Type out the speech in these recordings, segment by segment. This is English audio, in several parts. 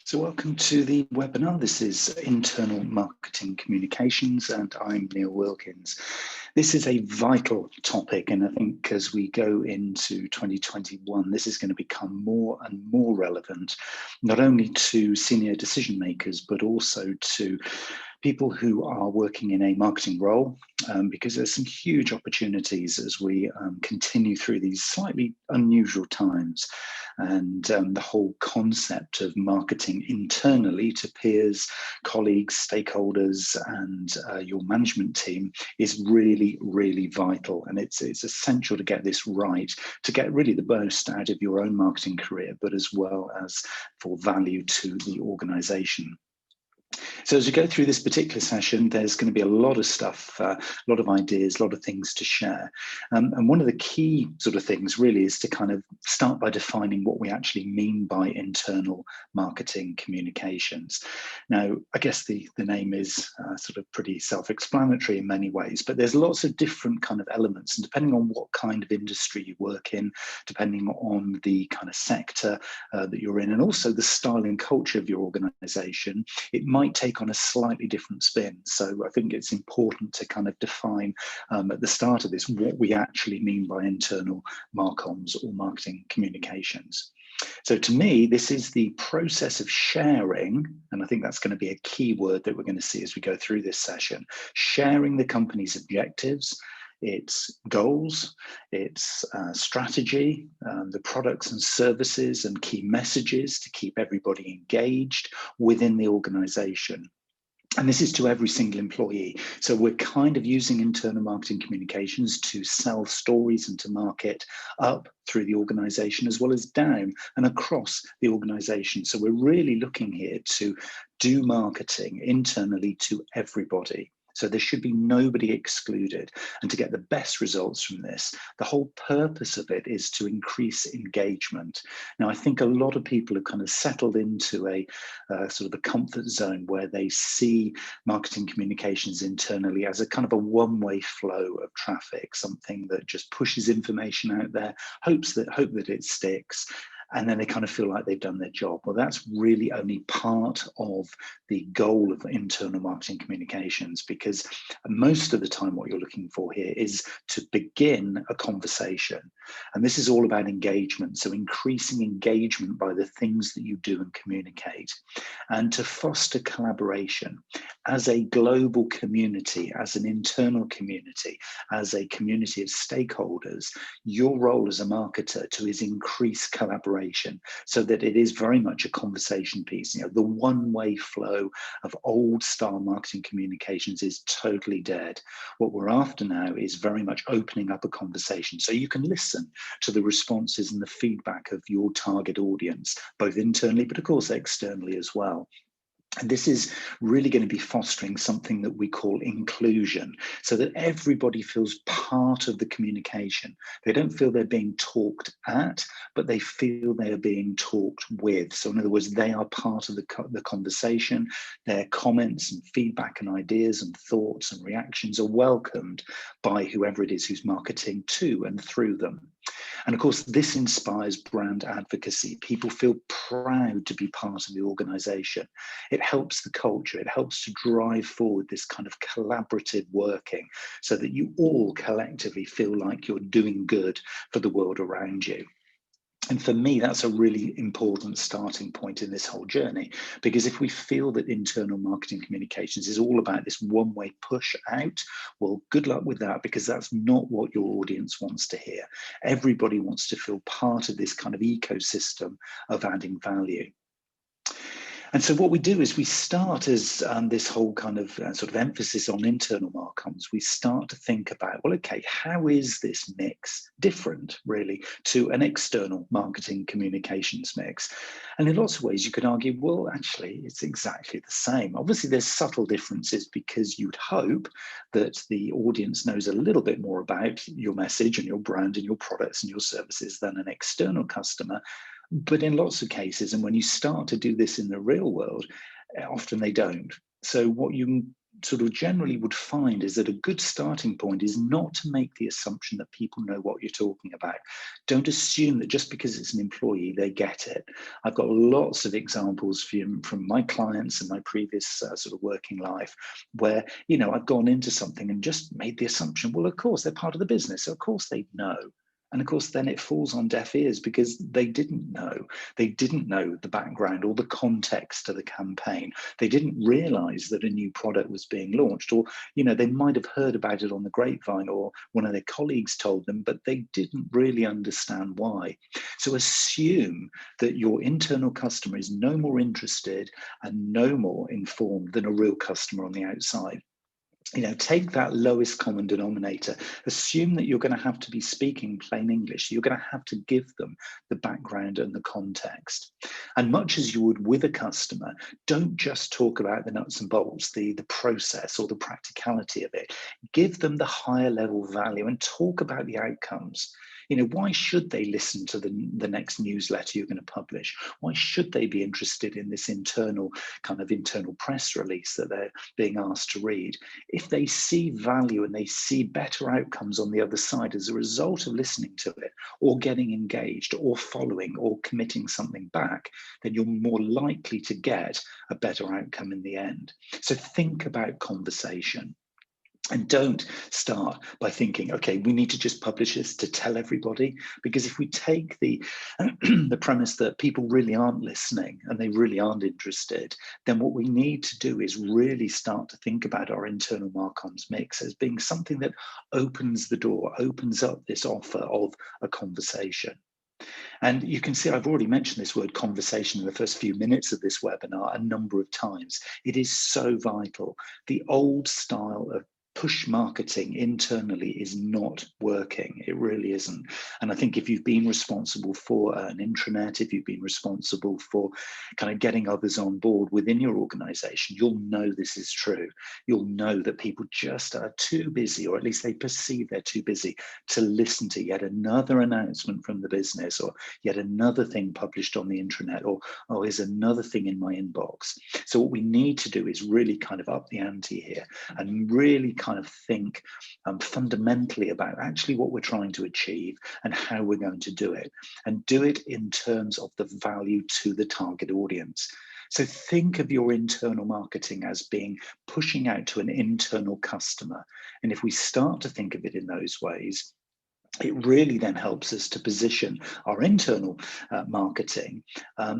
So welcome to the webinar. This is Internal Marketing Communications, and I'm Neil Wilkins. This is a vital topic, and I think as we go into 2021, this is going to become more and more relevant, not only to senior decision makers, but also to people who are working in a marketing role, because there's some huge opportunities as we continue through these slightly unusual times. And the whole concept of marketing internally to peers, colleagues, stakeholders, and your management team is really, really vital. And it's essential to get this right, to get really the most out of your own marketing career, but as well as for value to the organization. So as we go through this particular session, there's going to be a lot of stuff, a lot of ideas, a lot of things to share. And one of the key sort of things really is to kind of start by defining what we actually mean by internal marketing communications. Now, I guess the name is sort of pretty self-explanatory in many ways, but there's lots of different kind of elements. And depending on what kind of industry you work in, depending on the kind of sector that you're in, and also the style and culture of your organization, it might take on a slightly different spin. So I think it's important to kind of define at the start of this what we actually mean by internal marcoms or marketing communications. So to me, this is the process of sharing, and I think that's going to be a key word that we're going to see as we go through this session, sharing the company's objectives, its goals, its strategy, the products and services and key messages to keep everybody engaged within the organization. And this is to every single employee. So we're kind of using internal marketing communications to sell stories and to market up through the organization as well as down and across the organization. So we're really looking here to do marketing internally to everybody. So there should be nobody excluded. And to get the best results from this, the whole purpose of it is to increase engagement. Now, I think a lot of people have kind of settled into a sort of a comfort zone where they see marketing communications internally as a kind of a one-way flow of traffic, something that just pushes information out there, hope that it sticks, and then they kind of feel like they've done their job. Well, that's really only part of the goal of internal marketing communications, because most of the time what you're looking for here is to begin a conversation. And this is all about engagement. So increasing engagement by the things that you do and communicate, and to foster collaboration as a global community, as an internal community, as a community of stakeholders. Your role as a marketer is increase collaboration, so that it is very much a conversation piece. You know, the one-way flow of old style marketing communications is totally dead. What we're after now is very much opening up a conversation so you can listen to the responses and the feedback of your target audience, both internally, but of course externally as well. And this is really going to be fostering something that we call inclusion, so that everybody feels part of the communication. They don't feel they're being talked at, but they feel they are being talked with. So in other words, they are part of the conversation. Their comments and feedback and ideas and thoughts and reactions are welcomed by whoever it is who's marketing to and through them. And of course, this inspires brand advocacy. People feel proud to be part of the organization. It helps the culture. It helps to drive forward this kind of collaborative working so that you all collectively feel like you're doing good for the world around you. And for me, that's a really important starting point in this whole journey, because if we feel that internal marketing communications is all about this one-way push out, well, good luck with that, because that's not what your audience wants to hear. Everybody wants to feel part of this kind of ecosystem of adding value. And so what we do is we start as this whole kind of sort of emphasis on internal marcoms. We start to think about, well, okay, how is this mix different really to an external marketing communications mix? And in lots of ways you could argue, well, actually, it's exactly the same. Obviously, there's subtle differences because you'd hope that the audience knows a little bit more about your message and your brand and your products and your services than an external customer. But in lots of cases, and when you start to do this in the real world, often they don't. So what you sort of generally would find is that a good starting point is not to make the assumption that people know what you're talking about. Don't assume that just because it's an employee, they get it. I've got lots of examples from my clients and my previous sort of working life where, I've gone into something and just made the assumption, well, of course, they're part of the business, so of course they know. And of course, then it falls on deaf ears because they didn't know. They didn't know the background or the context to the campaign. They didn't realize that a new product was being launched, or, they might have heard about it on the grapevine or one of their colleagues told them, but they didn't really understand why. So assume that your internal customer is no more interested and no more informed than a real customer on the outside. Take that lowest common denominator. Assume that you're going to have to be speaking plain English. You're going to have to give them the background and the context. And much as you would with a customer, don't just talk about the nuts and bolts, the process or the practicality of it. Give them the higher level value and talk about the outcomes. Why should they listen to the next newsletter you're going to publish? Why should they be interested in this internal press release that they're being asked to read? If they see value and they see better outcomes on the other side as a result of listening to it or getting engaged or following or committing something back, then you're more likely to get a better outcome in the end. So think about conversation. And don't start by thinking, okay, we need to just publish this to tell everybody. Because if we take the premise that people really aren't listening and they really aren't interested, then what we need to do is really start to think about our internal marcoms mix as being something that opens the door, opens up this offer of a conversation. And you can see I've already mentioned this word conversation in the first few minutes of this webinar a number of times. It is so vital. The old style of push marketing internally is not working. It really isn't. And I think if you've been responsible for an intranet, if you've been responsible for kind of getting others on board within your organization, you'll know this is true. You'll know that people just are too busy, or at least they perceive they're too busy to listen to yet another announcement from the business, or yet another thing published on the intranet, or, oh, here's another thing in my inbox. So what we need to do is really kind of up the ante here and really kind of think fundamentally about actually what we're trying to achieve and how we're going to do it, and do it in terms of the value to the target audience. So think of your internal marketing as being pushing out to an internal customer. And if we start to think of it in those ways, it really then helps us to position our internal marketing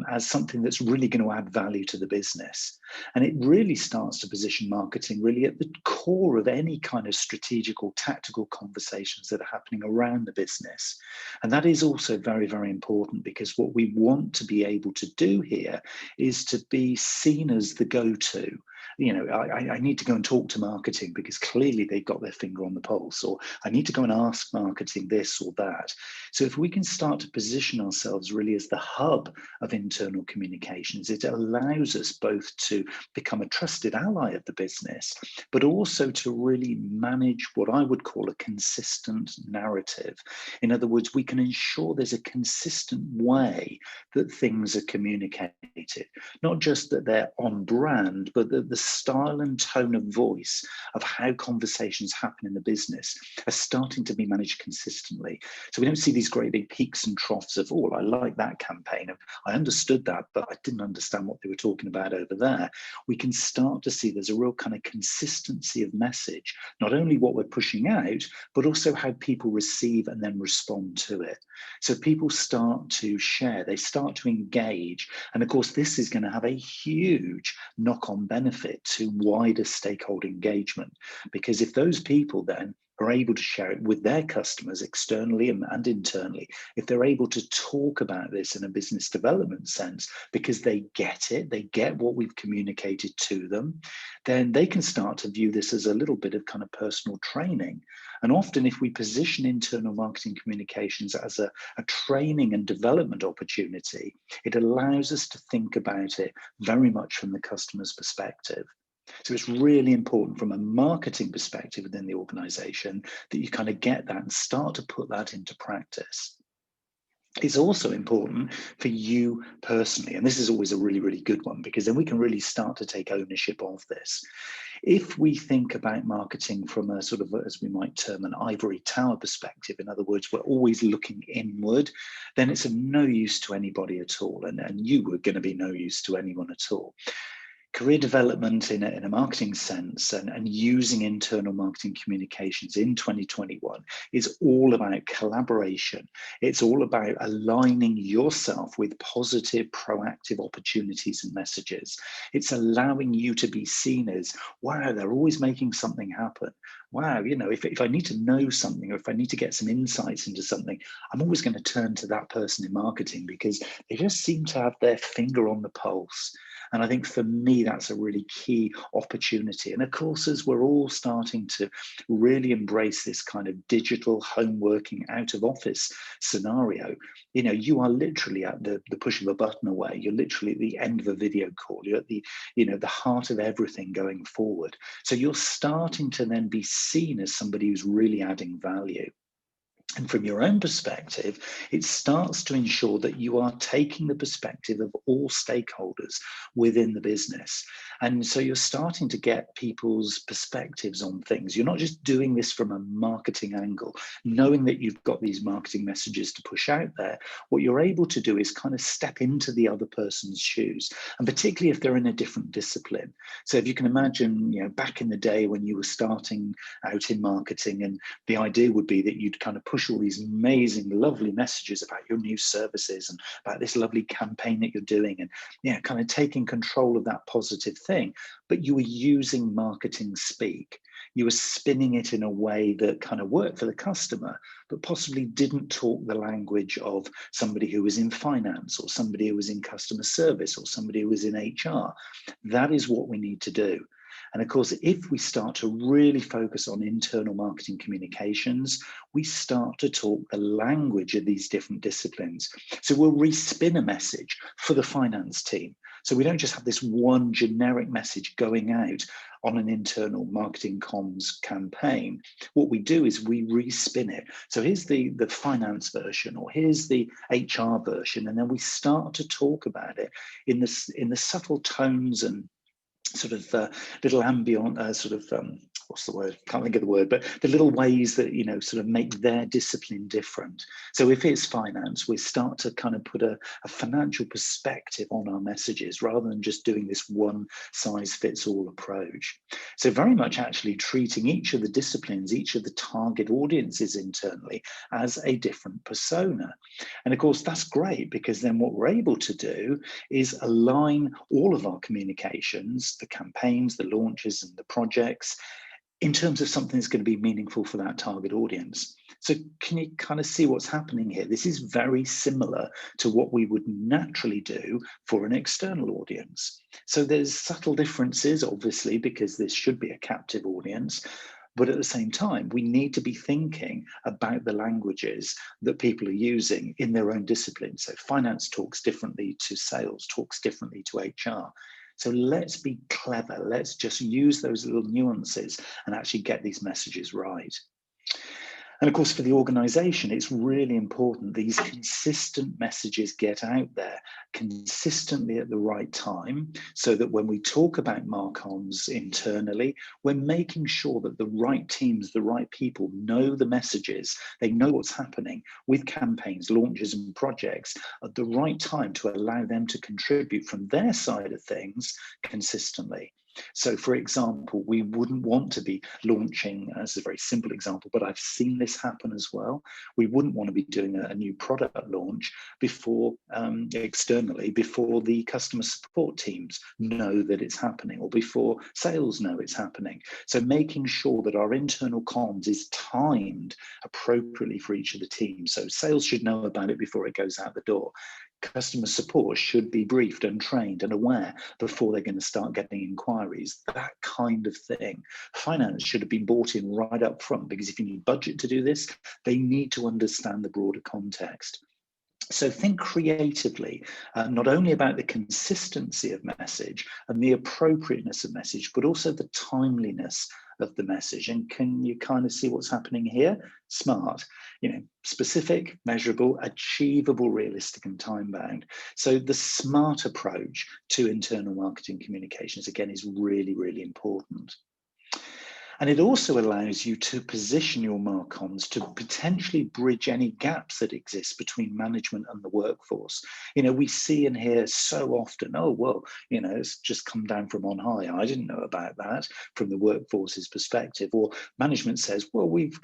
as something that's really going to add value to the business. And it really starts to position marketing really at the core of any kind of strategic or tactical conversations that are happening around the business. And that is also very, very important, because what we want to be able to do here is to be seen as the go-to. I need to go and talk to marketing because clearly they've got their finger on the pulse, or I need to go and ask marketing this or that. So if we can start to position ourselves really as the hub of internal communications, it allows us both to become a trusted ally of the business, but also to really manage what I would call a consistent narrative. In other words, we can ensure there's a consistent way that things are communicated, not just that they're on brand, but that the style and tone of voice of how conversations happen in the business are starting to be managed consistently. So we don't see these great big peaks and troughs of, oh, I like that campaign, I understood that, but I didn't understand what they were talking about over there. We can start to see there's a real kind of consistency of message, not only what we're pushing out, but also how people receive and then respond to it. So people start to share, they start to engage. And of course, this is going to have a huge knock-on benefit to wider stakeholder engagement, because if those people then are able to share it with their customers externally and internally, if they're able to talk about this in a business development sense because they get it, they get what we've communicated to them, then they can start to view this as a little bit of kind of personal training. And often if we position internal marketing communications as a training and development opportunity, it allows us to think about it very much from the customer's perspective. So it's really important from a marketing perspective within the organization that you kind of get that and start to put that into practice. It's also important for you personally, and this is always a really, really good one, because then we can really start to take ownership of this. If we think about marketing from a sort of, as we might term, an ivory tower perspective, in other words, we're always looking inward, then it's of no use to anybody at all. And you were going to be no use to anyone at all. Career development in a marketing sense, and using internal marketing communications in 2021 is all about collaboration. It's all about aligning yourself with positive, proactive opportunities and messages. It's allowing you to be seen as, wow, they're always making something happen. Wow, if I need to know something, or if I need to get some insights into something, I'm always going to turn to that person in marketing because they just seem to have their finger on the pulse. And I think for me, that's a really key opportunity. And of course, as we're all starting to really embrace this kind of digital home working out of office scenario, you are literally at the push of a button away. You're literally at the end of a video call. You're at the heart of everything going forward. So you're starting to then be seen as somebody who's really adding value. And from your own perspective, it starts to ensure that you are taking the perspective of all stakeholders within the business. And so you're starting to get people's perspectives on things. You're not just doing this from a marketing angle, knowing that you've got these marketing messages to push out there. What you're able to do is kind of step into the other person's shoes, and particularly if they're in a different discipline. So if you can imagine, back in the day when you were starting out in marketing, and the idea would be that you'd kind of push all these amazing, lovely messages about your new services and about this lovely campaign that you're doing, and kind of taking control of that positive thing. But you were using marketing speak. You were spinning it in a way that kind of worked for the customer, but possibly didn't talk the language of somebody who was in finance, or somebody who was in customer service, or somebody who was in HR. That is what we need to do. And of course, if we start to really focus on internal marketing communications, we start to talk the language of these different disciplines. So we'll respin a message for the finance team. So we don't just have this one generic message going out on an internal marketing comms campaign. What we do is we respin it. So here's the finance version, or here's the HR version, and then we start to talk about it in the subtle tones and sort of little ambient what's the word? Can't think of the word, but the little ways that, sort of make their discipline different. So if it's finance, we start to kind of put a financial perspective on our messages rather than just doing this one size fits all approach. So very much actually treating each of the disciplines, each of the target audiences internally as a different persona. And of course, that's great, because then what we're able to do is align all of our communications, the campaigns, the launches, and the projects, in terms of something that's going to be meaningful for that target audience. So can you kind of see what's happening here? This is very similar to what we would naturally do for an external audience. So there's subtle differences, obviously, because this should be a captive audience. But at the same time, we need to be thinking about the languages that people are using in their own discipline. So finance talks differently to sales, talks differently to HR. So let's be clever. Let's just use those little nuances and actually get these messages right. And of course, for the organization, it's really important these consistent messages get out there consistently at the right time, so that when we talk about marcoms internally, we're making sure that the right teams, the right people know the messages, they know what's happening with campaigns, launches, and projects at the right time to allow them to contribute from their side of things consistently. So, for example, we wouldn't want to be launching, as a very simple example, but I've seen this happen as well. We wouldn't want to be doing a new product launch before externally, before the customer support teams know that it's happening, or before sales know it's happening. So making sure that our internal comms is timed appropriately for each of the teams. So sales should know about it before it goes out the door. Customer support should be briefed and trained and aware before they're going to start getting inquiries, that kind of thing. Finance should have been brought in right up front, because if you need budget to do this, they need to understand the broader context. So think creatively, not only about the consistency of message and the appropriateness of message, but also the timeliness of the message. And can you kind of see what's happening here? SMART, specific, measurable, achievable, realistic, and time bound. So the SMART approach to internal marketing communications, again, is really, really important. And it also allows you to position your marcoms to potentially bridge any gaps that exist between management and the workforce. We see and hear so often, oh, well, it's just come down from on high. I didn't know about that from the workforce's perspective. Or management says, well, we've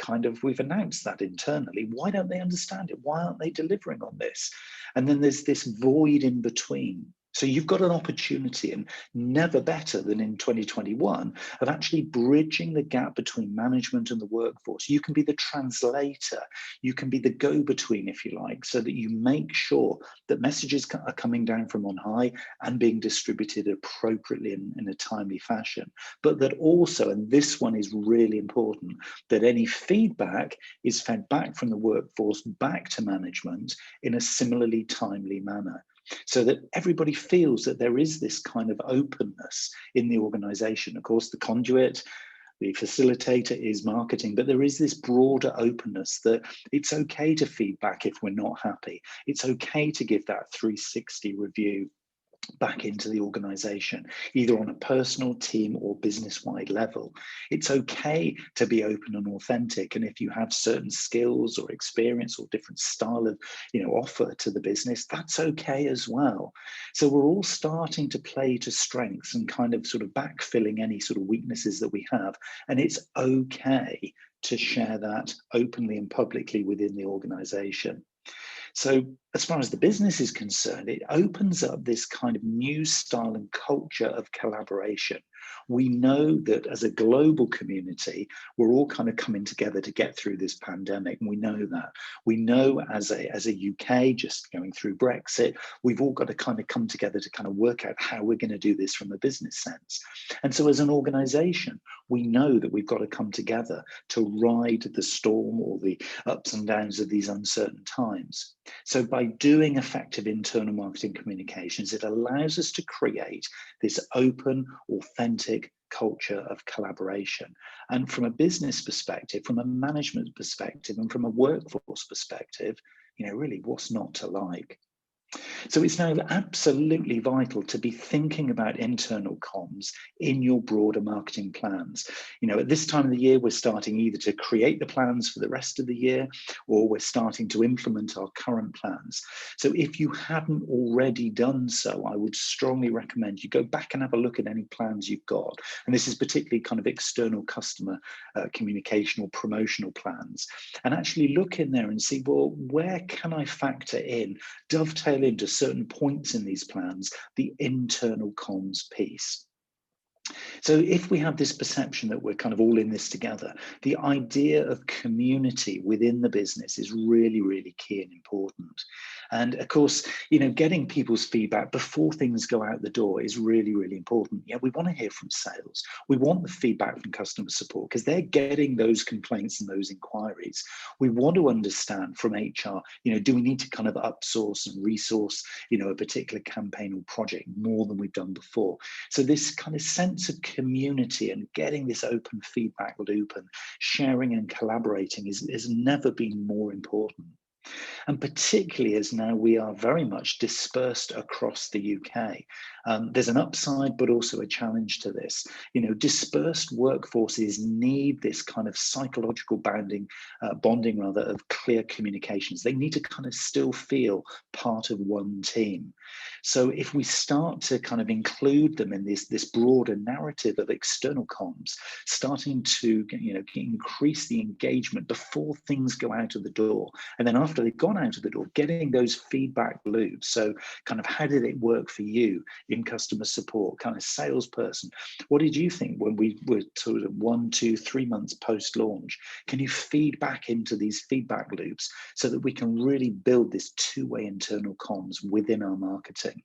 announced that internally. Why don't they understand it? Why aren't they delivering on this? And then there's this void in between. So you've got an opportunity, and never better than in 2021, of actually bridging the gap between management and the workforce. You can be the translator, you can be the go-between, if you like, so that you make sure that messages are coming down from on high and being distributed appropriately in a timely fashion. But that also, and this one is really important, that any feedback is fed back from the workforce back to management in a similarly timely manner, so that everybody feels that there is this kind of openness in the organization. Of course, the conduit, the facilitator is marketing, but there is this broader openness that it's okay to feedback if we're not happy. It's okay to give that 360 review back into the organization, either on a personal, team, or business-wide level. It's okay to be open and authentic, and if you have certain skills or experience or different style of offer to the business, that's okay as well. So we're all starting to play to strengths and kind of sort of backfilling any sort of weaknesses that we have, and it's okay to share that openly and publicly within the organization. So as far as the business is concerned, it opens up this kind of new style and culture of collaboration. We know that as a global community, we're all kind of coming together to get through this pandemic. And we know that. We know as a UK, just going through Brexit, we've all got to kind of come together to kind of work out how we're going to do this from a business sense. And so as an organization, we know that we've got to come together to ride the storm or the ups and downs of these uncertain times. So by doing effective internal marketing communications, it allows us to create this open, authentic culture of collaboration. And from a business perspective, from a management perspective, and from a workforce perspective, really, what's not to like? So it's now absolutely vital to be thinking about internal comms in your broader marketing plans. At this time of the year, we're starting either to create the plans for the rest of the year, or we're starting to implement our current plans. So if you haven't already done so, I would strongly recommend you go back and have a look at any plans you've got. And this is particularly kind of external customer communication or promotional plans. And actually look in there and see, well, where can I factor in, dovetail into certain points in these plans, the internal comms piece. So if we have this perception that we're kind of all in this together, the idea of community within the business is really, really key and important. And of course, getting people's feedback before things go out the door is really, really important. Yeah, we want to hear from sales. We want the feedback from customer support because they're getting those complaints and those inquiries. We want to understand from HR, do we need to kind of upsource and resource, a particular campaign or project more than we've done before? So this kind of sense of community and getting this open feedback loop and sharing and collaborating has never been more important. And particularly as now we are very much dispersed across the UK. There's an upside, but also a challenge to this. Dispersed workforces need this kind of psychological bonding of clear communications. They need to kind of still feel part of one team. So if we start to kind of include them in this broader narrative of external comms, starting to increase the engagement before things go out of the door, and then after they've gone out of the door, getting those feedback loops. So kind of how did it work for you in customer support, kind of salesperson? What did you think when we were sort of 1, 2, 3 months post-launch? Can you feed back into these feedback loops so that we can really build this two-way internal comms within our marketing?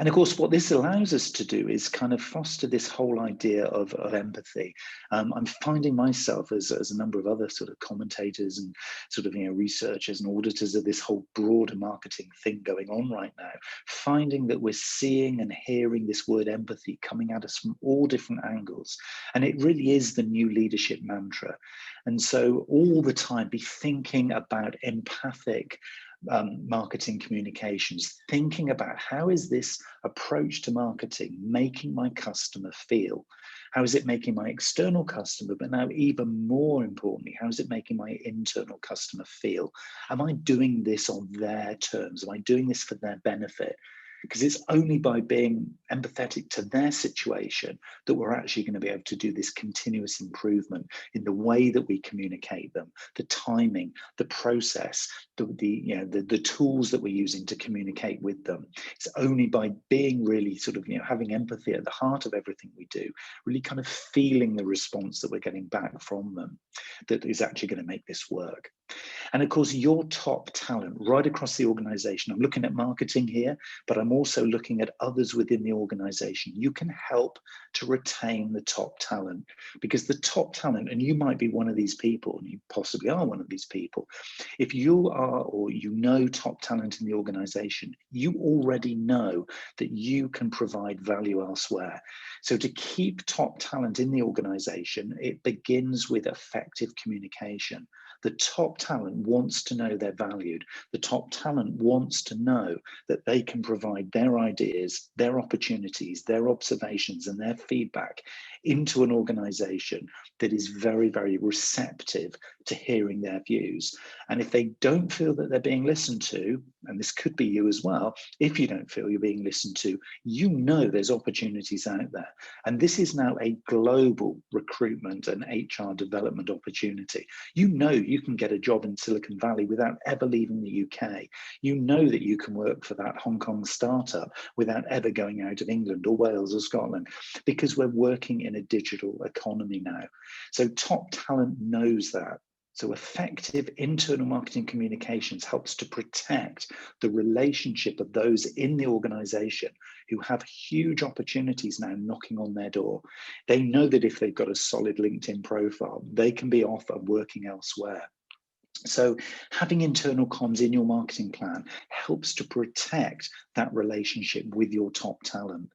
And of course, what this allows us to do is kind of foster this whole idea of empathy. I'm finding myself, as a number of other sort of commentators and sort of researchers and auditors of this whole broader marketing thing going on right now, finding that we're seeing and hearing this word empathy coming at us from all different angles. And it really is the new leadership mantra. And so all the time, be thinking about empathic marketing communications, thinking about how is this approach to marketing making my customer feel? How is it making my external customer, but now even more importantly, how is it making my internal customer feel? Am I doing this on their terms? Am I doing this for their benefit? Because it's only by being empathetic to their situation that we're actually going to be able to do this continuous improvement in the way that we communicate them, the timing, the process, the tools that we're using to communicate with them. It's only by being really sort of having empathy at the heart of everything we do, really kind of feeling the response that we're getting back from them, that is actually going to make this work. And of course, your top talent right across the organization. I'm looking at marketing here, but I'm also looking at others within the organization. You can help to retain the top talent, because the top talent, and you might be one of these people, and you possibly are one of these people. If you are, or top talent in the organization, you already know that you can provide value elsewhere. So to keep top talent in the organization, it begins with effective communication. The top talent wants to know they're valued. The top talent wants to know that they can provide their ideas, their opportunities, their observations, and their feedback into an organization that is very, very receptive to hearing their views. And if they don't feel that they're being listened to, and this could be you as well, if you don't feel you're being listened to, there's opportunities out there. And this is now a global recruitment and HR development opportunity. You can get a job in Silicon Valley without ever leaving the UK. That you can work for that Hong Kong startup without ever going out of England or Wales or Scotland, because we're working in a digital economy now. So top talent knows that. So effective internal marketing communications helps to protect the relationship of those in the organization who have huge opportunities now knocking on their door. They know that if they've got a solid LinkedIn profile, they can be off and working elsewhere. So having internal comms in your marketing plan helps to protect that relationship with your top talent.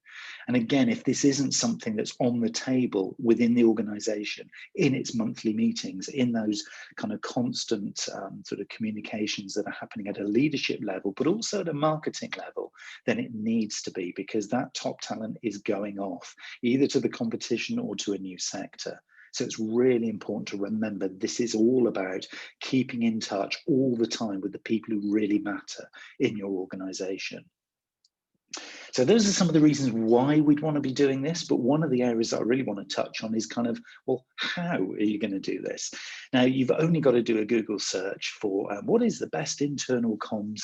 And again, if this isn't something that's on the table within the organization, in its monthly meetings, in those kind of constant sort of communications that are happening at a leadership level, but also at a marketing level, then it needs to be, because that top talent is going off either to the competition or to a new sector. So it's really important to remember this is all about keeping in touch all the time with the people who really matter in your organization. So those are some of the reasons why we'd want to be doing this. But one of the areas that I really want to touch on is kind of, well, how are you going to do this? Now, you've only got to do a Google search for what is the best internal comms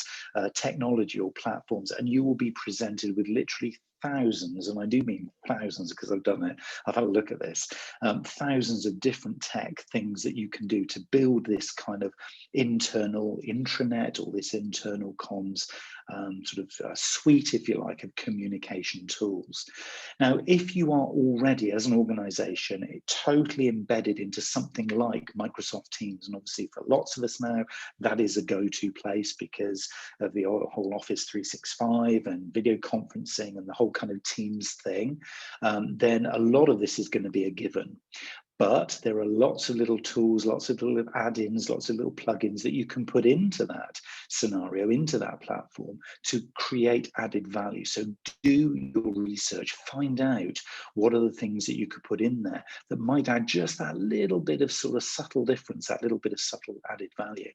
technology or platforms, and you will be presented with literally thousands, and I do mean thousands because I've done it, I've had a look at this, thousands of different tech things that you can do to build this kind of internal intranet or this internal comms suite, if you like, of communication tools. Now, if you are already, as an organization, totally embedded into something like Microsoft Teams, and obviously for lots of us now, that is a go-to place because of the whole Office 365 and video conferencing and the whole kind of Teams thing, then a lot of this is going to be a given. But there are lots of little tools, lots of little add-ins, lots of little plugins that you can put into that scenario, into that platform to create added value. So do your research, find out what are the things that you could put in there that might add just that little bit of sort of subtle difference, that little bit of subtle added value.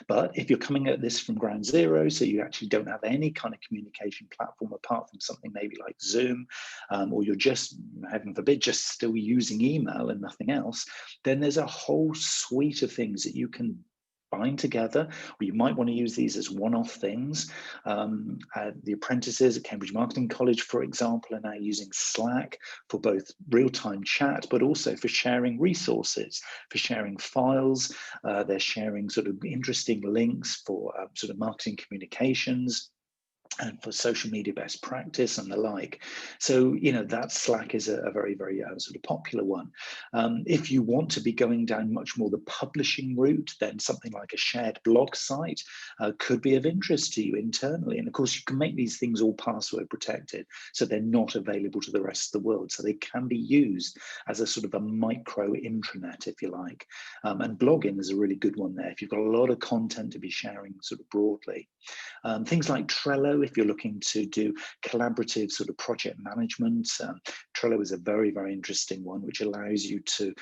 But if you're coming at this from ground zero, so you actually don't have any kind of communication platform apart from something maybe like Zoom, or you're just, heaven forbid, just still using email and nothing else, then there's a whole suite of things that you can bind together, or you might want to use these as one-off things. The apprentices at Cambridge Marketing College, for example, are now using Slack for both real-time chat, but also for sharing resources, for sharing files. They're sharing sort of interesting links for sort of marketing communications. and for social media best practice and the like. So, you know, that Slack is a very, very sort of popular one. If you want to be going down much more the publishing route, then something like a shared blog site could be of interest to you internally. And of course, you can make these things all password protected, so they're not available to the rest of the world. So they can be used as a sort of a micro intranet, if you like. And blogging is a really good one there. If you've got a lot of content to be sharing sort of broadly. Things like Trello, if you're looking to do collaborative sort of project management, Trello is a very, very interesting one, which allows you to,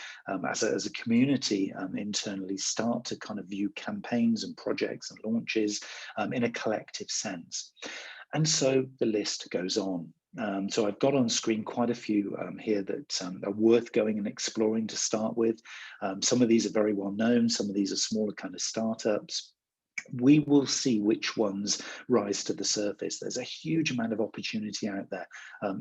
as a community internally, start to kind of view campaigns and projects and launches in a collective sense. And so the list goes on. So I've got on screen quite a few here that are worth going and exploring to start with. Some of these are very well known, some of these are smaller kind of startups. We will see which ones rise to the surface. There's a huge amount of opportunity out there,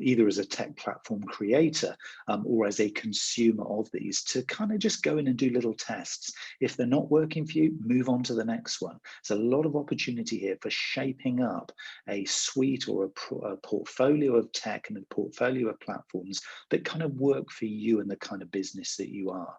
either as a tech platform creator or as a consumer of these, to kind of just go in and do little tests. If they're not working for you, move on to the next one. There's a lot of opportunity here for shaping up a suite or a portfolio of tech and a portfolio of platforms that kind of work for you and the kind of business that you are.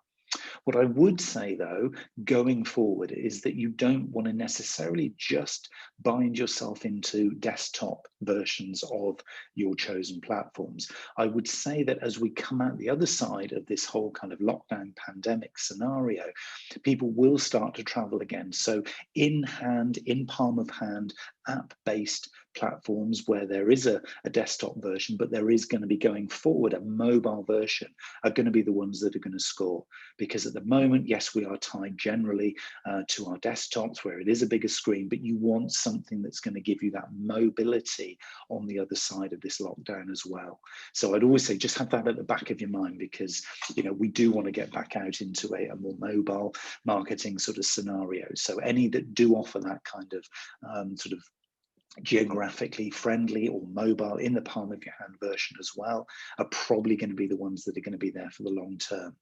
What I would say, though, going forward, is that you don't want to necessarily just bind yourself into desktop versions of your chosen platforms. I would say that as we come out the other side of this whole kind of lockdown pandemic scenario, people will start to travel again. So in hand, in palm of hand, app-based platforms where there is a desktop version, but there is going to be going forward a mobile version, are going to be the ones that are going to score. Because at the moment, yes, we are tied generally to our desktops where it is a bigger screen, but you want something that's going to give you that mobility on the other side of this lockdown as well. So I'd always say just have that at the back of your mind, because, you know, we do want to get back out into a more mobile marketing sort of scenario. So any that do offer that kind of sort of geographically friendly or mobile in the palm of your hand version as well are probably going to be the ones that are going to be there for the long term.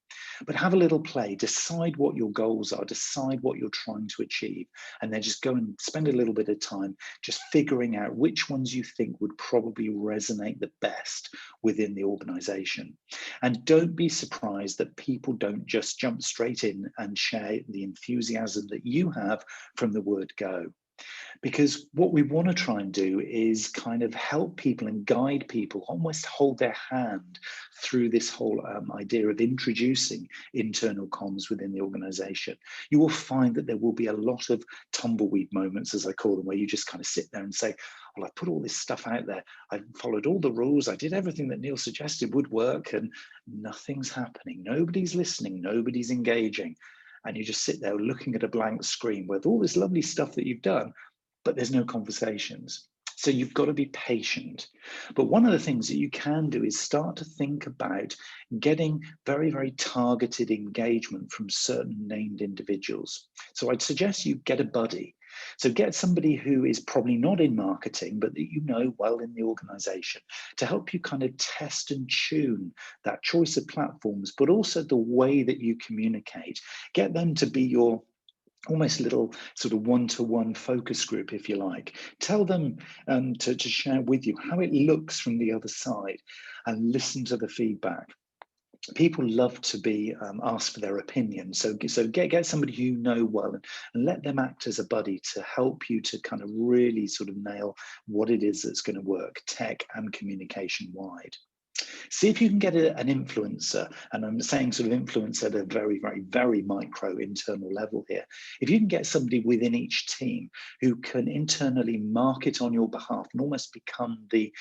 But have a little play, decide what your goals are, decide what you're trying to achieve, and then just go and spend a little bit of time just figuring out which ones you think would probably resonate the best within the organization. And don't be surprised that people don't just jump straight in and share the enthusiasm that you have from the word go. Because what we want to try and do is kind of help people and guide people, almost hold their hand through this whole idea of introducing internal comms within the organization. You will find that there will be a lot of tumbleweed moments, as I call them, where you just kind of sit there and say, well, I put all this stuff out there, I followed all the rules, I did everything that Neil suggested would work, and nothing's happening. Nobody's listening, nobody's engaging. And you just sit there looking at a blank screen with all this lovely stuff that you've done, but there's no conversations. So you've got to be patient. But one of the things that you can do is start to think about getting very, very targeted engagement from certain named individuals. So I'd suggest you get a buddy. So get somebody who is probably not in marketing, but that you know well in the organization, to help you kind of test and tune that choice of platforms, but also the way that you communicate. Get them to be your almost little sort of one-to-one focus group, if you like. Tell them to share with you how it looks from the other side, and listen to the feedback. People love to be asked for their opinion. So get somebody you know well, and let them act as a buddy to help you to kind of really sort of nail what it is that's going to work, tech and communication wide. See if you can get an influencer, and I'm saying sort of influence at a very, very, very micro internal level here. If you can get somebody within each team who can internally market on your behalf and almost become the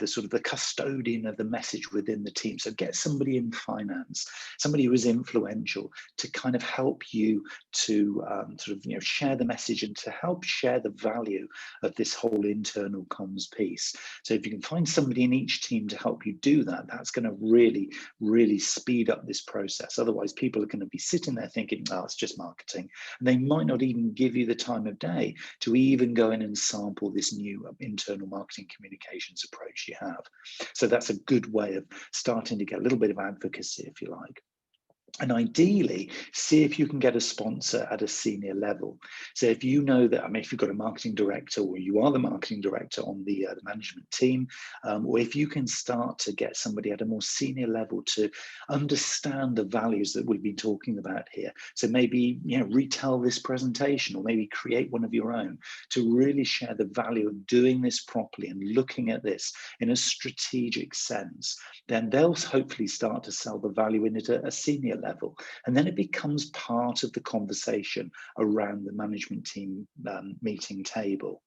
sort of the custodian of the message within the team. So get somebody in finance, somebody who is influential, to kind of help you to sort of share the message and to help share the value of this whole internal comms piece. So if you can find somebody in each team to help you do that, that's going to really, really speed up this process. Otherwise, people are going to be sitting there thinking, oh, it's just marketing. And they might not even give you the time of day to even go in and sample this new internal marketing communications approach you have. So that's a good way of starting to get a little bit of advocacy, if you like. And ideally, see if you can get a sponsor at a senior level. So if you know that, I mean, if you've got a marketing director or you are the marketing director on the management team, or if you can start to get somebody at a more senior level to understand the values that we've been talking about here. So maybe, retell this presentation or maybe create one of your own to really share the value of doing this properly and looking at this in a strategic sense. Then they'll hopefully start to sell the value in it at a senior level. And then it becomes part of the conversation around the management team meeting table.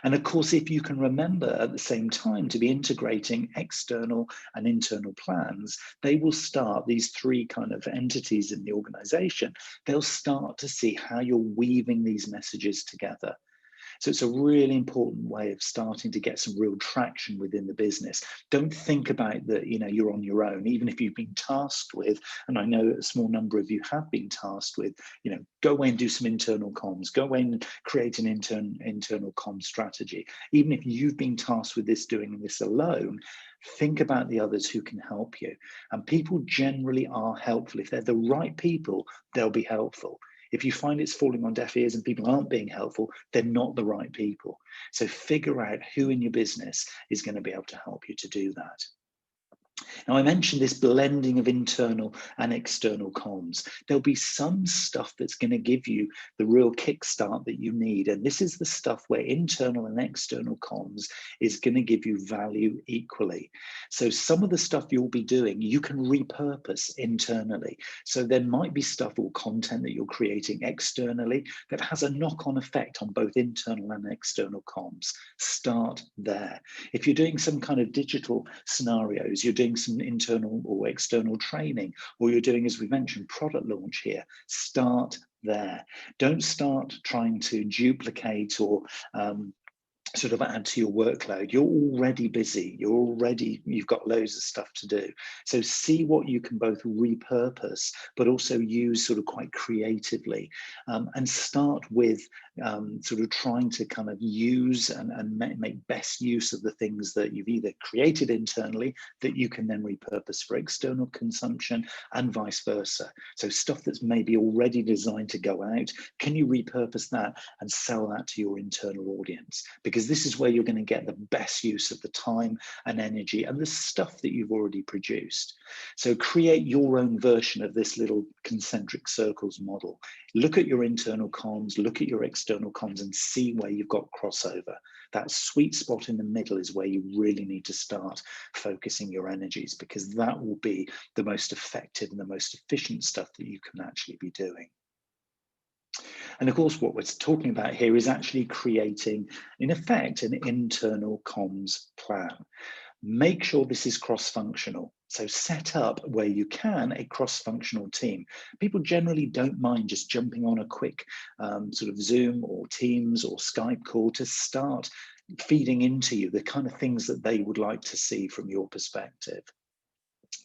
And of course, if you can remember at the same time to be integrating external and internal plans, they will start, these three kind of entities in the organization, they'll start to see how you're weaving these messages together. So it's a really important way of starting to get some real traction within the business. Don't think about that, you're on your own, even if you've been tasked with, and I know a small number of you have been tasked with, go away and do some internal comms, go away and create an internal comms strategy. Even if you've been tasked with doing this alone, think about the others who can help you. And people generally are helpful. If they're the right people, they'll be helpful. If you find it's falling on deaf ears and people aren't being helpful, they're not the right people. So figure out who in your business is going to be able to help you to do that. Now, I mentioned this blending of internal and external comms. There'll be some stuff that's going to give you the real kickstart that you need. And this is the stuff where internal and external comms is going to give you value equally. So some of the stuff you'll be doing, you can repurpose internally. So there might be stuff or content that you're creating externally that has a knock-on effect on both internal and external comms. Start there. If you're doing some kind of digital scenarios, you're doing some internal or external training, or you're doing, as we mentioned, product launch here, start there. Don't start trying to duplicate or sort of add to your workload. You're already busy. You've got loads of stuff to do. So see what you can both repurpose, but also use sort of quite creatively, and start with sort of trying to kind of use and make best use of the things that you've either created internally that you can then repurpose for external consumption and vice versa. So stuff that's maybe already designed to go out, can you repurpose that and sell that to your internal audience? Because this is where you're going to get the best use of the time and energy and the stuff that you've already produced. So create your own version of this little concentric circles model. Look at your internal comms, look at your external comms, and see where you've got crossover. That sweet spot in the middle is where you really need to start focusing your energies, because that will be the most effective and the most efficient stuff that you can actually be doing. And of course, what we're talking about here is actually creating, in effect, an internal comms plan. Make sure this is cross-functional. So set up, where you can, a cross-functional team. People generally don't mind just jumping on a quick sort of Zoom or Teams or Skype call to start feeding into you the kind of things that they would like to see from your perspective.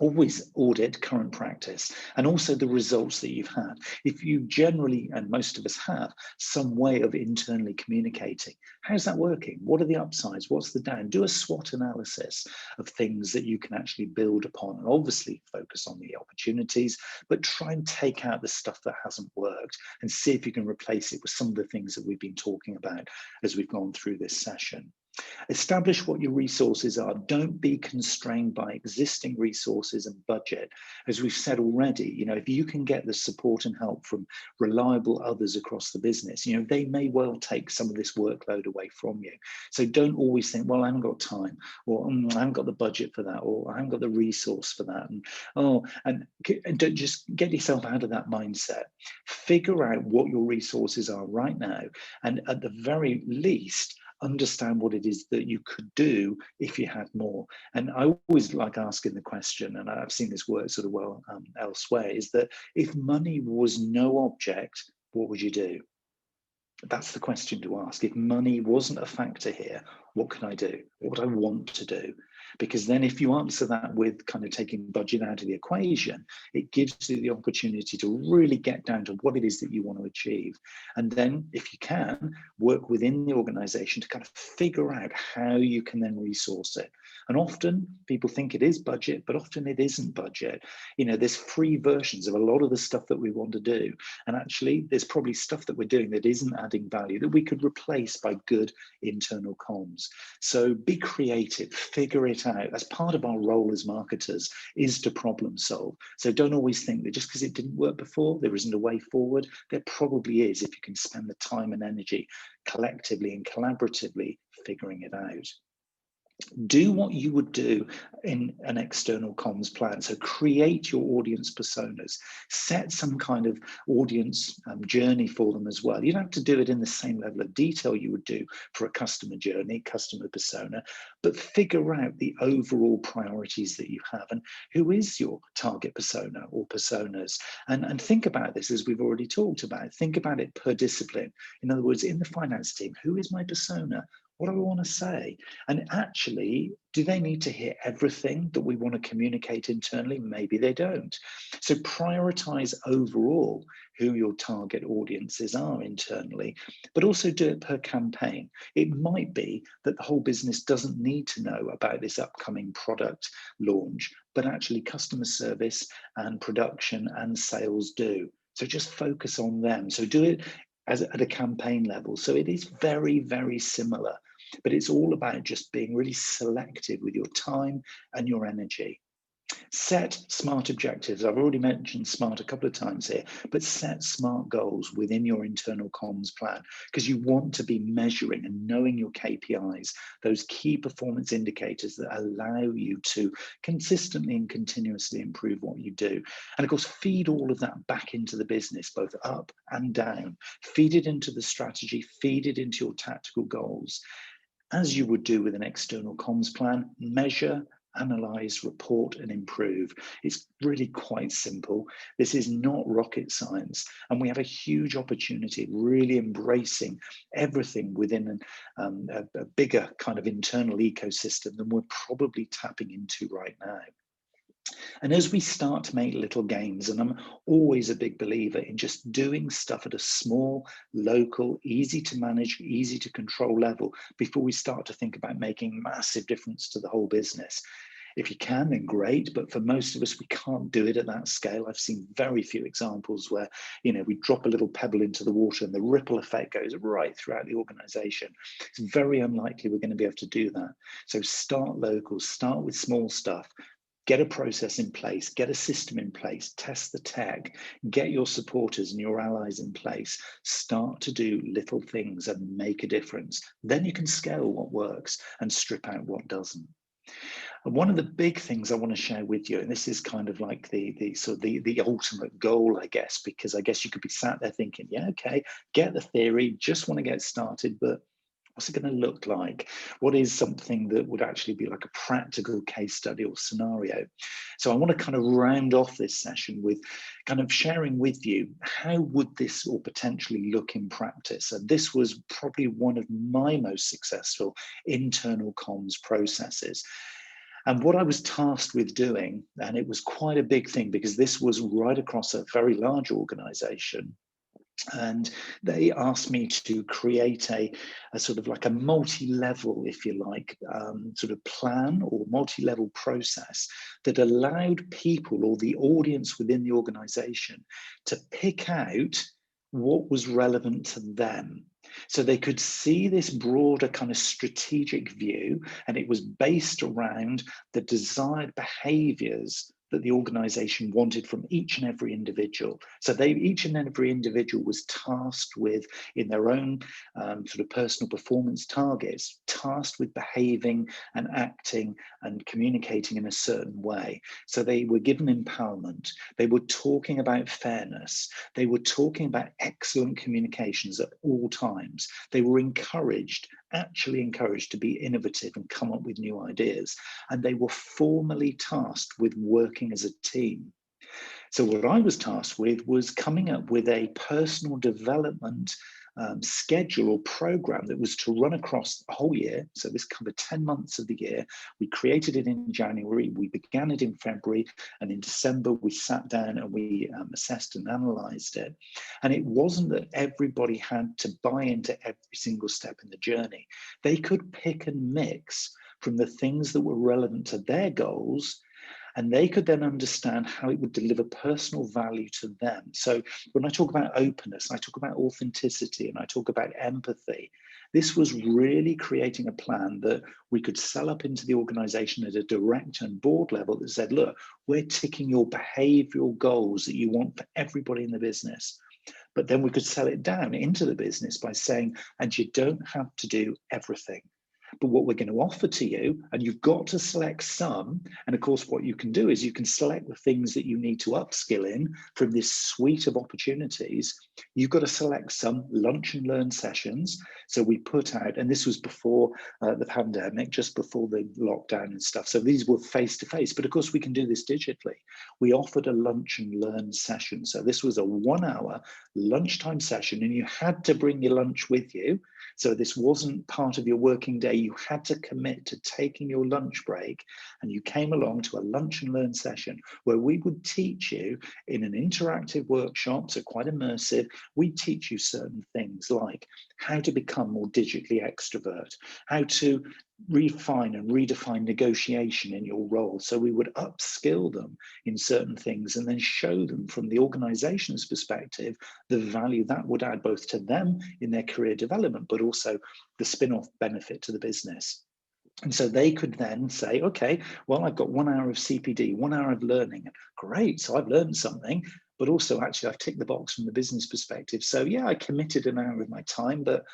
Always audit current practice and also the results that you've had. If you generally, and most of us have, some way of internally communicating, how's that working? What are the upsides? What's the down? Do a SWOT analysis of things that you can actually build upon, and obviously focus on the opportunities, but try and take out the stuff that hasn't worked and see if you can replace it with some of the things that we've been talking about as we've gone through this session. Establish what your resources are. Don't be constrained by existing resources and budget. As we've said already, if you can get the support and help from reliable others across the business, they may well take some of this workload away from you. So don't always think, well, I haven't got time, or I haven't got the budget for that, or I haven't got the resource for that. And don't just get yourself out of that mindset. Figure out what your resources are right now, and at the very least, understand what it is that you could do if you had more. And I always like asking the question, and I've seen this work sort of well elsewhere, is that if money was no object, what would you do? That's the question to ask. If money wasn't a factor here, what can I do? what I want to do. Because then if you answer that with kind of taking budget out of the equation, it gives you the opportunity to really get down to what it is that you want to achieve. And then if you can, work within the organization to kind of figure out how you can then resource it. And often people think it is budget, but often it isn't budget. You know, there's free versions of a lot of the stuff that we want to do. And actually, there's probably stuff that we're doing that isn't adding value that we could replace by good internal comms. So be creative, figure it out. As part of our role as marketers is to problem solve. So don't always think that just because it didn't work before, there isn't a way forward. There probably is if you can spend the time and energy collectively and collaboratively figuring it out. Do what you would do in an external comms plan. So create your audience personas, set some kind of audience journey for them as well. You don't have to do it in the same level of detail you would do for a customer journey, customer persona, but figure out the overall priorities that you have and who is your target persona or personas. And think about this as we've already talked about. Think about it per discipline. In other words, in the finance team, who is my persona? What do I want to say? And actually, do they need to hear everything that we want to communicate internally? Maybe they don't. So prioritize overall who your target audiences are internally, but also do it per campaign. It might be that the whole business doesn't need to know about this upcoming product launch, but actually customer service and production and sales do. So just focus on them. So do it at a campaign level. So it is very, very similar, but it's all about just being really selective with your time and your energy. Set smart objectives. I've already mentioned SMART a couple of times here, but set SMART goals within your internal comms plan because you want to be measuring and knowing your KPIs, those key performance indicators that allow you to consistently and continuously improve what you do. And of course, feed all of that back into the business, both up and down. Feed it into the strategy, feed it into your tactical goals. As you would do with an external comms plan, measure, analyze, report, and improve. It's really quite simple. This is not rocket science. And we have a huge opportunity really embracing everything within a bigger kind of internal ecosystem than we're probably tapping into right now. And as we start to make little gains, and I'm always a big believer in just doing stuff at a small, local, easy to manage, easy to control level before we start to think about making massive difference to the whole business. If you can, then great, but for most of us, we can't do it at that scale. I've seen very few examples where, you know, we drop a little pebble into the water and the ripple effect goes right throughout the organization. It's very unlikely we're going to be able to do that. So start local, start with small stuff. Get a process in place, get a system in place, test the tech, get your supporters and your allies in place, start to do little things and make a difference. Then you can scale what works and strip out what doesn't. And one of the big things I want to share with you, and this is kind of like the ultimate goal, I guess, because I guess you could be sat there thinking, yeah, okay, get the theory, just want to get started, but what's it going to look like? What is something that would actually be like a practical case study or scenario? So I want to kind of round off this session with kind of sharing with you how would this or potentially look in practice? And this was probably one of my most successful internal comms processes. And what I was tasked with doing, and it was quite a big thing because this was right across a very large organization, and they asked me to create a sort of like a multi-level, if you like, sort of plan or multi-level process that allowed people or the audience within the organization to pick out what was relevant to them. So they could see this broader kind of strategic view, and it was based around the desired behaviors that the organization wanted from each and every individual. So each and every individual was tasked with, in their own sort of personal performance targets, tasked with behaving and acting and communicating in a certain way. So they were given empowerment. They were talking about fairness. They were talking about excellent communications at all times. They were actually encouraged to be innovative and come up with new ideas. And they were formally tasked with working as a team. So what I was tasked with was coming up with a personal development schedule or program that was to run across the whole year. So this covered 10 months of the year. We created it in January, we began it in February, and in December we sat down and we assessed and analysed it. And it wasn't that everybody had to buy into every single step in the journey. They could pick and mix from the things that were relevant to their goals, and they could then understand how it would deliver personal value to them. So when I talk about openness, I talk about authenticity, and I talk about empathy. This was really creating a plan that we could sell up into the organization at a director and board level that said, look, we're ticking your behavioral goals that you want for everybody in the business. But then we could sell it down into the business by saying, and you don't have to do everything. But what we're going to offer to you, and you've got to select some, and of course what you can do is you can select the things that you need to upskill in from this suite of opportunities. You've got to select some lunch and learn sessions. So we put out, and this was before the pandemic, just before the lockdown and stuff. So these were face-to-face, but of course we can do this digitally. We offered a lunch and learn session. So this was a 1 hour lunchtime session, and you had to bring your lunch with you. So this wasn't part of your working day. You had to commit to taking your lunch break, and you came along to a lunch and learn session where we would teach you in an interactive workshop, so quite immersive. We teach you certain things like how to become more digitally extrovert, how to refine and redefine negotiation in your role. So we would upskill them in certain things and then show them from the organization's perspective the value that would add both to them in their career development, but also the spin-off benefit to the business. And so they could then say, okay, well, I've got 1 hour of CPD, 1 hour of learning. Great, so I've learned something, but also actually I've ticked the box from the business perspective. So yeah, I committed an hour of my time, but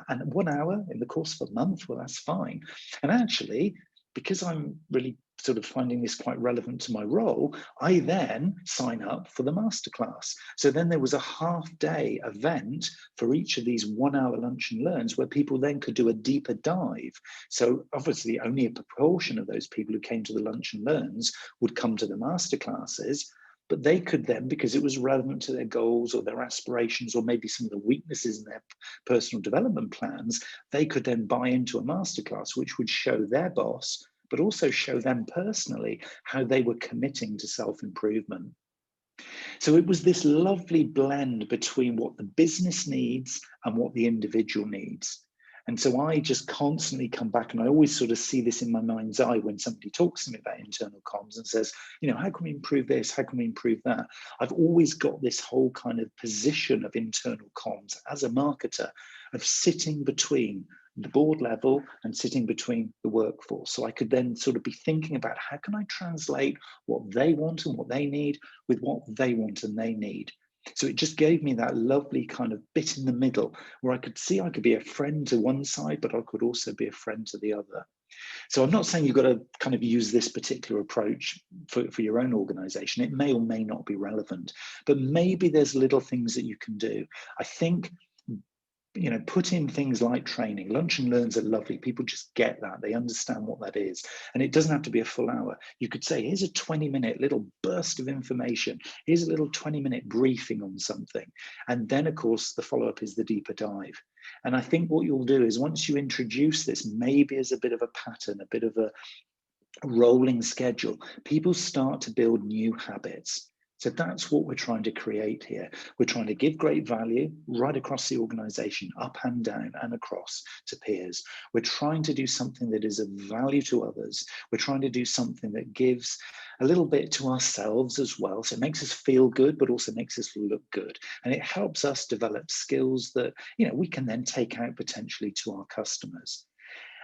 and 1 hour in the course of a month, well, that's fine. And actually, because I'm really sort of finding this quite relevant to my role, I then sign up for the masterclass. So then there was a half-day event for each of these 1 hour lunch and learns where people then could do a deeper dive. So obviously only a proportion of those people who came to the lunch and learns would come to the masterclasses, but they could then, because it was relevant to their goals or their aspirations or maybe some of the weaknesses in their personal development plans, they could then buy into a masterclass, which would show their boss, but also show them personally how they were committing to self-improvement. So it was this lovely blend between what the business needs and what the individual needs. And so I just constantly come back, and I always sort of see this in my mind's eye when somebody talks to me about internal comms and says, you know, how can we improve this? How can we improve that? I've always got this whole kind of position of internal comms as a marketer of sitting between the board level and sitting between the workforce. So I could then sort of be thinking about how can I translate what they want and what they need with what they want and they need. So it just gave me that lovely kind of bit in the middle where I could see I could be a friend to one side, but I could also be a friend to the other. So I'm not saying you've got to kind of use this particular approach for your own organization. It may or may not be relevant, but maybe there's little things that you can do. I think, you know, put in things like training. Lunch and learns are lovely. People just get that. They understand what that is. And it doesn't have to be a full hour. You could say, here's a 20-minute little burst of information. Here's a little 20-minute briefing on something. And then, of course, the follow-up is the deeper dive. And I think what you'll do is once you introduce this, maybe as a bit of a pattern, a bit of a rolling schedule, people start to build new habits. So that's what we're trying to create here. We're trying to give great value right across the organization, up and down and across to peers. We're trying to do something that is of value to others. We're trying to do something that gives a little bit to ourselves as well. So it makes us feel good, but also makes us look good. And it helps us develop skills that, you know, we can then take out potentially to our customers.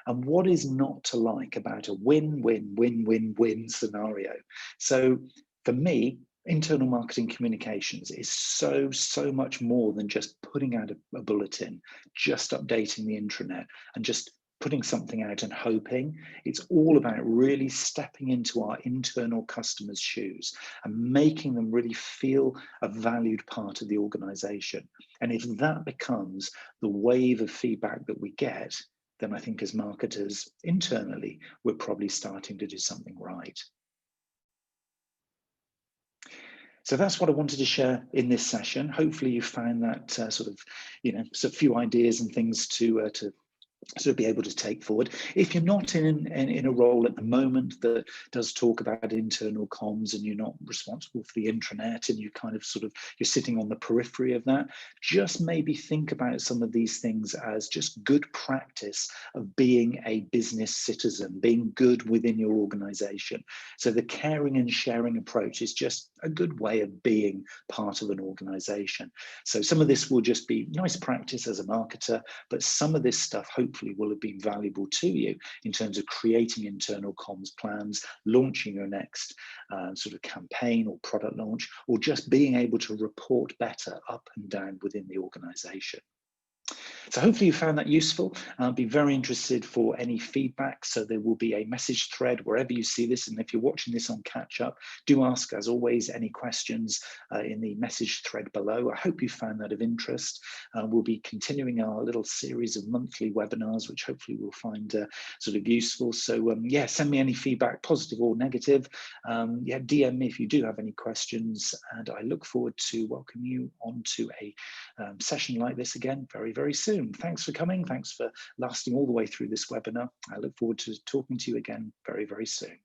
And what is not to like about a win-win-win-win-win scenario? So for me, internal marketing communications is so much more than just putting out a bulletin, just updating the intranet and just putting something out and hoping. It's all about really stepping into our internal customers' shoes and making them really feel a valued part of the organization. And if that becomes the wave of feedback that we get, then I think as marketers internally, we're probably starting to do something right. So that's what I wanted to share in this session. Hopefully you found that so a few ideas and things to sort of be able to take forward. If you're not in a role at the moment that does talk about internal comms and you're not responsible for the intranet and you kind of you're sitting on the periphery of that, just maybe think about some of these things as just good practice of being a business citizen, being good within your organization. So the caring and sharing approach is just a good way of being part of an organization. So some of this will just be nice practice as a marketer, but some of this stuff hopefully will have been valuable to you in terms of creating internal comms plans, launching your next campaign or product launch, or just being able to report better up and down within the organization. So hopefully you found that useful. I'll be very interested for any feedback. So there will be a message thread wherever you see this. And if you're watching this on catch up, do ask, as always, any questions in the message thread below. I hope you found that of interest. We'll be continuing our little series of monthly webinars, which hopefully we'll find useful. So yeah, send me any feedback, positive or negative. Yeah, DM me if you do have any questions. And I look forward to welcoming you onto a session like this again very soon. Thanks for coming. Thanks for lasting all the way through this webinar. I look forward to talking to you again very soon.